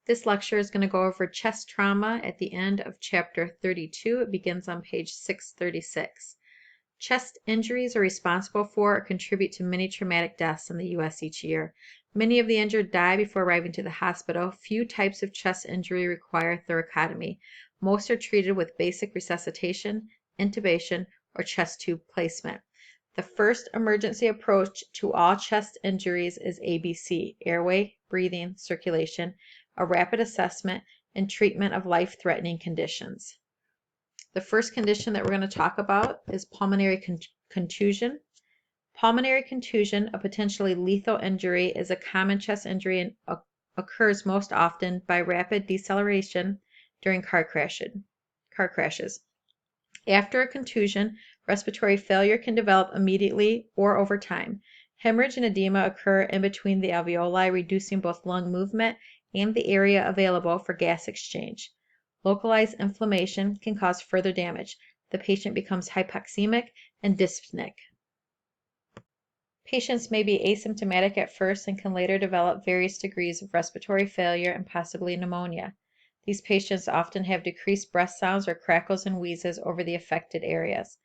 This lecture is going to go over chest trauma at the end of chapter 32. It begins on page 636. Chest injuries are responsible for or contribute to many traumatic deaths in the U.S. each year. Many of the injured die before arriving to the hospital. Few types of chest injury require thoracotomy. Most are treated with basic resuscitation, intubation, or chest tube placement. The first emergency approach to all chest injuries is ABC, airway, breathing, circulation, a rapid assessment, and treatment of life-threatening conditions. The first condition that we're going to talk about is pulmonary contusion. Pulmonary contusion, a potentially lethal injury, is a common chest injury and occurs most often by rapid deceleration during car crashes. After a contusion, respiratory failure can develop immediately or over time. Hemorrhage and edema occur in between the alveoli, reducing both lung movement and the area available for gas exchange. Localized inflammation can cause further damage. The patient becomes hypoxemic and dyspneic. Patients may be asymptomatic at first and can later develop various degrees of respiratory failure and possibly pneumonia. These patients often have decreased breath sounds or crackles and wheezes over the affected areas.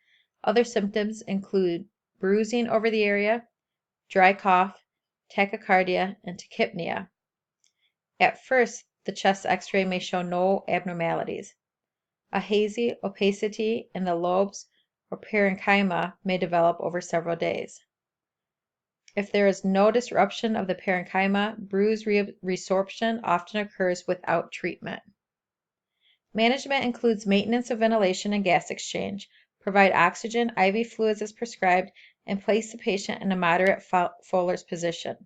Other symptoms include bruising over the area, dry cough, tachycardia, and tachypnea. At first, the chest x-ray may show no abnormalities. A hazy opacity in the lobes or parenchyma may develop over several days. If there is no disruption of the parenchyma, bruise resorption often occurs without treatment. Management includes maintenance of ventilation and gas exchange, provide oxygen, IV fluids as prescribed, and place the patient in a moderate Fowler's position.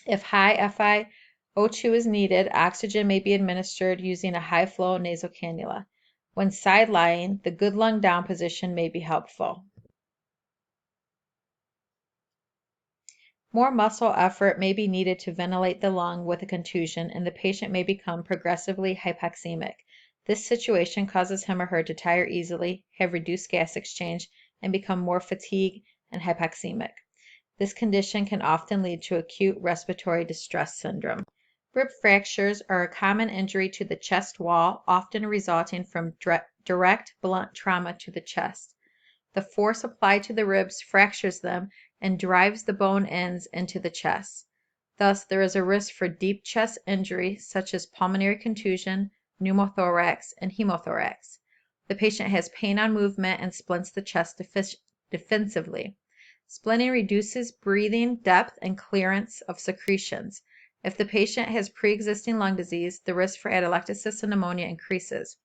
If high FiO2 is needed, oxygen may be administered using a high-flow nasal cannula. When side-lying, the good lung down position may be helpful. More muscle effort may be needed to ventilate the lung with a contusion, and the patient may become progressively hypoxemic. This situation causes him or her to tire easily, have reduced gas exchange, and become more fatigued and hypoxemic. This condition can often lead to acute respiratory distress syndrome. Rib fractures are a common injury to the chest wall, often resulting from direct blunt trauma to the chest. The force applied to the ribs fractures them and drives the bone ends into the chest. Thus, there is a risk for deep chest injury such as pulmonary contusion, pneumothorax, and hemothorax. The patient has pain on movement and splints the chest defensively. Splinting reduces breathing depth and clearance of secretions. If the patient has pre-existing lung disease, the risk for atelectasis and pneumonia increases.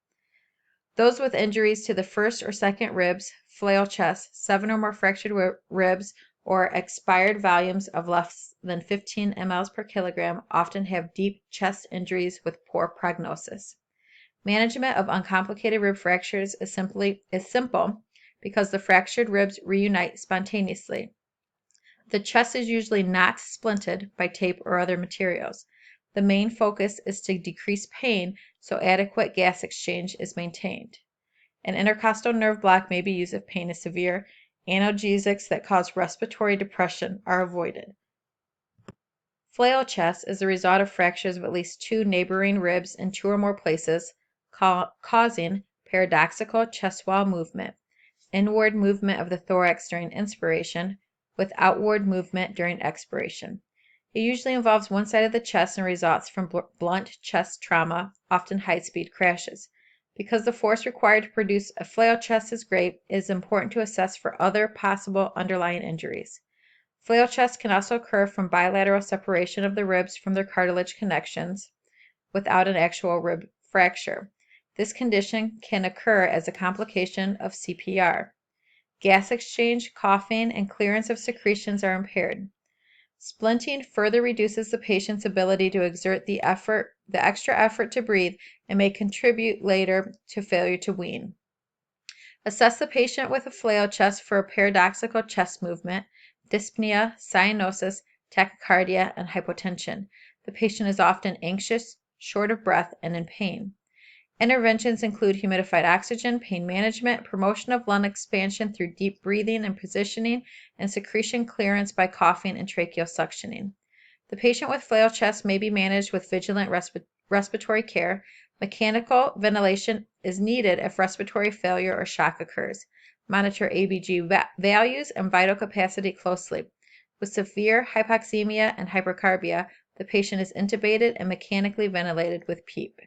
Those with injuries to the first or second ribs, flail chest, 7 or more fractured ribs, or expired volumes of less than 15 mL per kilogram often have deep chest injuries with poor prognosis. Management of uncomplicated rib fractures is simple because the fractured ribs reunite spontaneously. The chest is usually not splinted by tape or other materials. The main focus is to decrease pain so adequate gas exchange is maintained. An intercostal nerve block may be used if pain is severe. Analgesics that cause respiratory depression are avoided. Flail chest is the result of fractures of at least 2 neighboring ribs in 2 or more places, causing paradoxical chest wall movement, inward movement of the thorax during inspiration, with outward movement during expiration. It usually involves one side of the chest and results from blunt chest trauma, often high-speed crashes. Because the force required to produce a flail chest is great, it is important to assess for other possible underlying injuries. Flail chest can also occur from bilateral separation of the ribs from their cartilage connections without an actual rib fracture. This condition can occur as a complication of CPR. Gas exchange, coughing, and clearance of secretions are impaired. Splinting further reduces the patient's ability to exert the extra effort to breathe and may contribute later to failure to wean. Assess the patient with a flail chest for a paradoxical chest movement, dyspnea, cyanosis, tachycardia, and hypotension. The patient is often anxious, short of breath, and in pain. Interventions include humidified oxygen, pain management, promotion of lung expansion through deep breathing and positioning, and secretion clearance by coughing and tracheal suctioning. The patient with flail chest may be managed with vigilant respiratory care. Mechanical ventilation is needed if respiratory failure or shock occurs. Monitor ABG values and vital capacity closely. With severe hypoxemia and hypercarbia, the patient is intubated and mechanically ventilated with PEEP.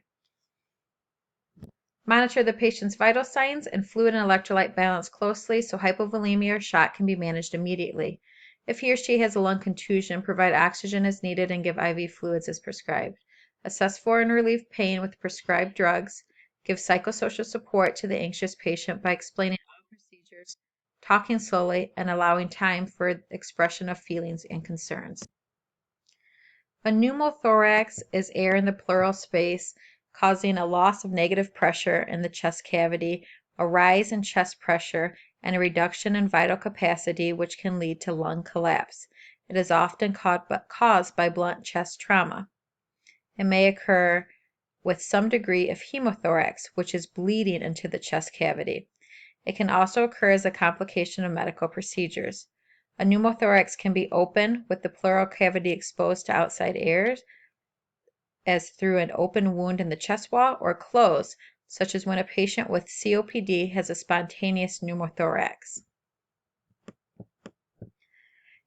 Monitor the patient's vital signs and fluid and electrolyte balance closely so hypovolemia or shock can be managed immediately. If he or she has a lung contusion, provide oxygen as needed and give IV fluids as prescribed. Assess for and relieve pain with prescribed drugs. Give psychosocial support to the anxious patient by explaining all procedures, talking slowly, and allowing time for expression of feelings and concerns. A pneumothorax is air in the pleural space, causing a loss of negative pressure in the chest cavity, a rise in chest pressure, and a reduction in vital capacity, which can lead to lung collapse. It is often caused by blunt chest trauma. It may occur with some degree of hemothorax, which is bleeding into the chest cavity. It can also occur as a complication of medical procedures. A pneumothorax can be open with the pleural cavity exposed to outside air, as through an open wound in the chest wall, or closed, such as when a patient with COPD has a spontaneous pneumothorax.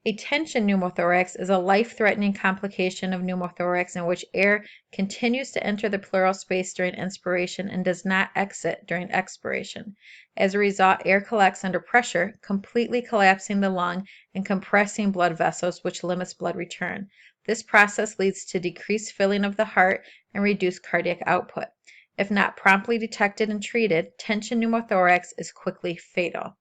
A tension pneumothorax is a life-threatening complication of pneumothorax in which air continues to enter the pleural space during inspiration and does not exit during expiration. As a result, air collects under pressure, completely collapsing the lung and compressing blood vessels, which limits blood return. This process leads to decreased filling of the heart and reduced cardiac output. If not promptly detected and treated, tension pneumothorax is quickly fatal.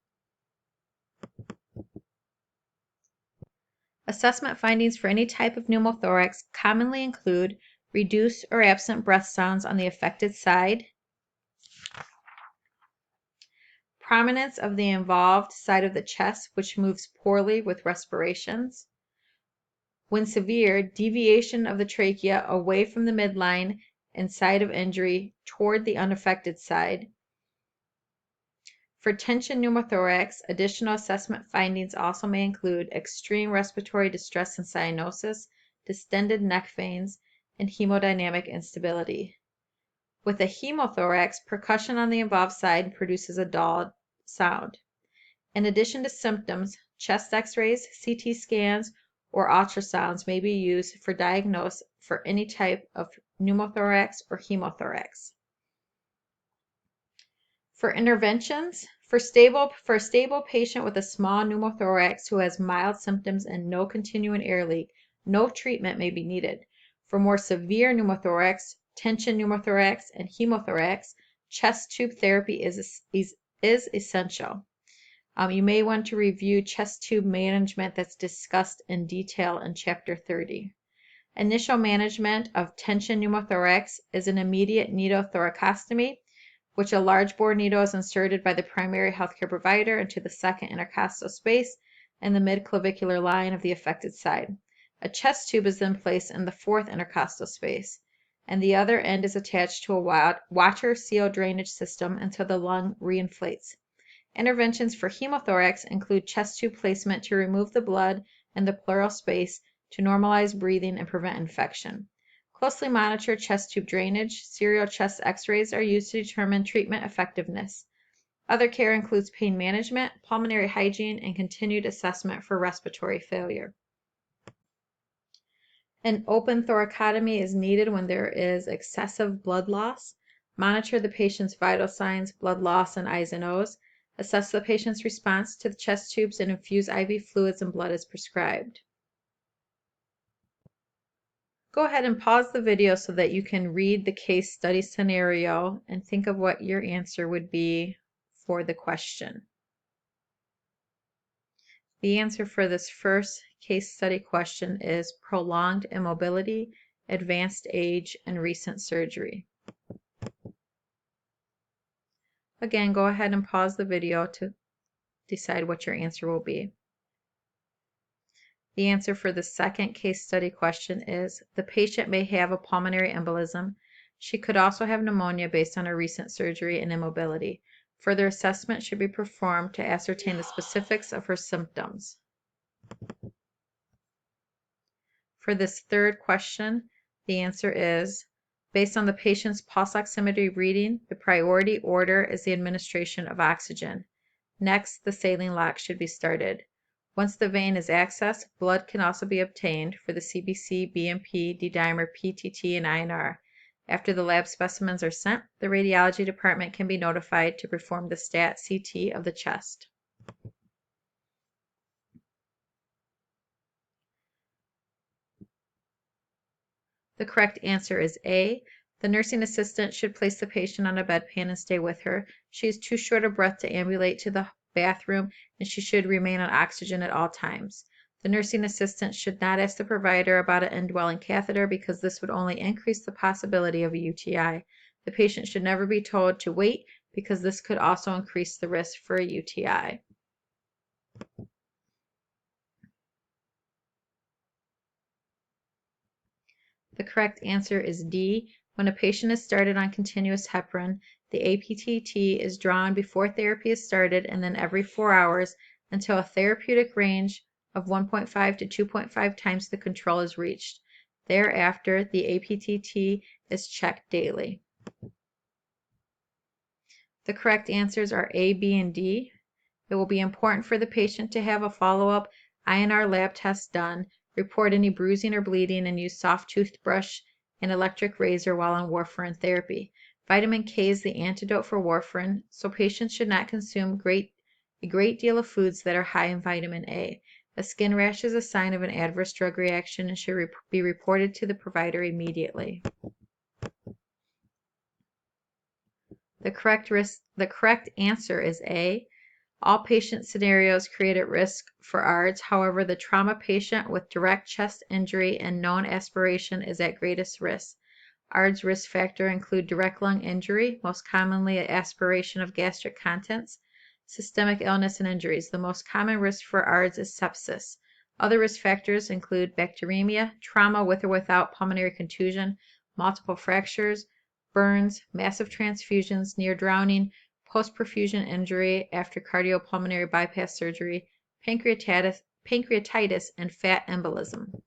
Assessment findings for any type of pneumothorax commonly include reduced or absent breath sounds on the affected side, prominence of the involved side of the chest, which moves poorly with respirations. When severe, deviation of the trachea away from the midline and side of injury toward the unaffected side. For tension pneumothorax, additional assessment findings also may include extreme respiratory distress and cyanosis, distended neck veins, and hemodynamic instability. With a hemothorax, percussion on the involved side produces a dull sound. In addition to symptoms, chest x-rays, CT scans, or ultrasounds may be used for diagnosis for any type of pneumothorax or hemothorax. For interventions, for a stable patient with a small pneumothorax who has mild symptoms and no continuing air leak, no treatment may be needed. For more severe pneumothorax, tension pneumothorax, and hemothorax, chest tube therapy is essential. You may want to review chest tube management that's discussed in detail in Chapter 30. Initial management of tension pneumothorax is an immediate needle thoracostomy, which a large bore needle is inserted by the primary healthcare provider into the second intercostal space and the midclavicular line of the affected side. A chest tube is then placed in the fourth intercostal space, and the other end is attached to a water seal drainage system until the lung reinflates. Interventions for hemothorax include chest tube placement to remove the blood in the pleural space to normalize breathing and prevent infection. Closely monitor chest tube drainage. Serial chest x-rays are used to determine treatment effectiveness. Other care includes pain management, pulmonary hygiene, and continued assessment for respiratory failure. An open thoracotomy is needed when there is excessive blood loss. Monitor the patient's vital signs, blood loss, and eyes and nose. Assess the patient's response to the chest tubes and infuse IV fluids and blood as prescribed. Go ahead and pause the video so that you can read the case study scenario and think of what your answer would be for the question. The answer for this first case study question is prolonged immobility, advanced age, and recent surgery. Again, go ahead and pause the video to decide what your answer will be. The answer for the second case study question is the patient may have a pulmonary embolism. She could also have pneumonia based on a recent surgery and immobility. Further assessment should be performed to ascertain the specifics of her symptoms. For this third question, the answer is, based on the patient's pulse oximetry reading, the priority order is the administration of oxygen. Next, the saline lock should be started. Once the vein is accessed, blood can also be obtained for the CBC, BMP, D-dimer, PTT, and INR. After the lab specimens are sent, the radiology department can be notified to perform the stat CT of the chest. The correct answer is A. The nursing assistant should place the patient on a bedpan and stay with her. She is too short of breath to ambulate to the bathroom, and she should remain on oxygen at all times. The nursing assistant should not ask the provider about an indwelling catheter because this would only increase the possibility of a UTI. The patient should never be told to wait because this could also increase the risk for a UTI. The correct answer is D. When a patient is started on continuous heparin, the APTT is drawn before therapy is started and then every 4 hours until a therapeutic range of 1.5 to 2.5 times the control is reached. Thereafter, the APTT is checked daily. The correct answers are A, B, and D. It will be important for the patient to have a follow-up INR lab test done, report any bruising or bleeding, and use soft toothbrush and electric razor while on warfarin therapy. Vitamin K is the antidote for warfarin, so patients should not consume a great deal of foods that are high in vitamin A. A skin rash is a sign of an adverse drug reaction and should be reported to the provider immediately. The correct answer is A. All patient scenarios create a risk for ARDS. However, the trauma patient with direct chest injury and known aspiration is at greatest risk. ARDS risk factor include direct lung injury, most commonly aspiration of gastric contents, systemic illness and injuries. The most common risk for ARDS is sepsis. Other risk factors include bacteremia, trauma with or without pulmonary contusion, multiple fractures, burns, massive transfusions, near drowning, post-perfusion injury after cardiopulmonary bypass surgery, pancreatitis, and fat embolism.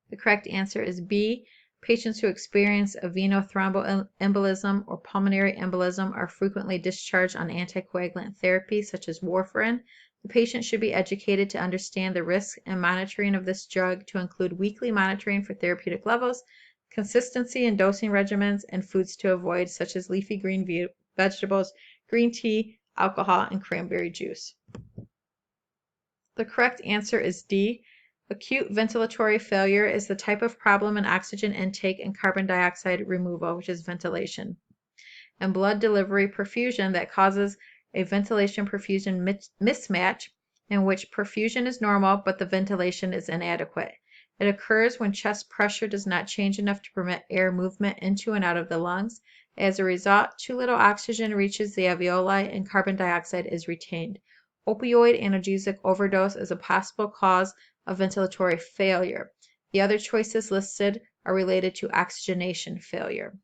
The correct answer is B. Patients who experience a venothromboembolism or pulmonary embolism are frequently discharged on anticoagulant therapy such as warfarin. The patient should be educated to understand the risks and monitoring of this drug to include weekly monitoring for therapeutic levels, consistency in dosing regimens, and foods to avoid such as leafy green vegetables, green tea, alcohol, and cranberry juice. The correct answer is D. Acute ventilatory failure is the type of problem in oxygen intake and carbon dioxide removal, which is ventilation, and blood delivery perfusion that causes a ventilation-perfusion mismatch in which perfusion is normal but the ventilation is inadequate. It occurs when chest pressure does not change enough to permit air movement into and out of the lungs. As a result, too little oxygen reaches the alveoli and carbon dioxide is retained. Opioid analgesic overdose is a possible cause of ventilatory failure. The other choices listed are related to oxygenation failure.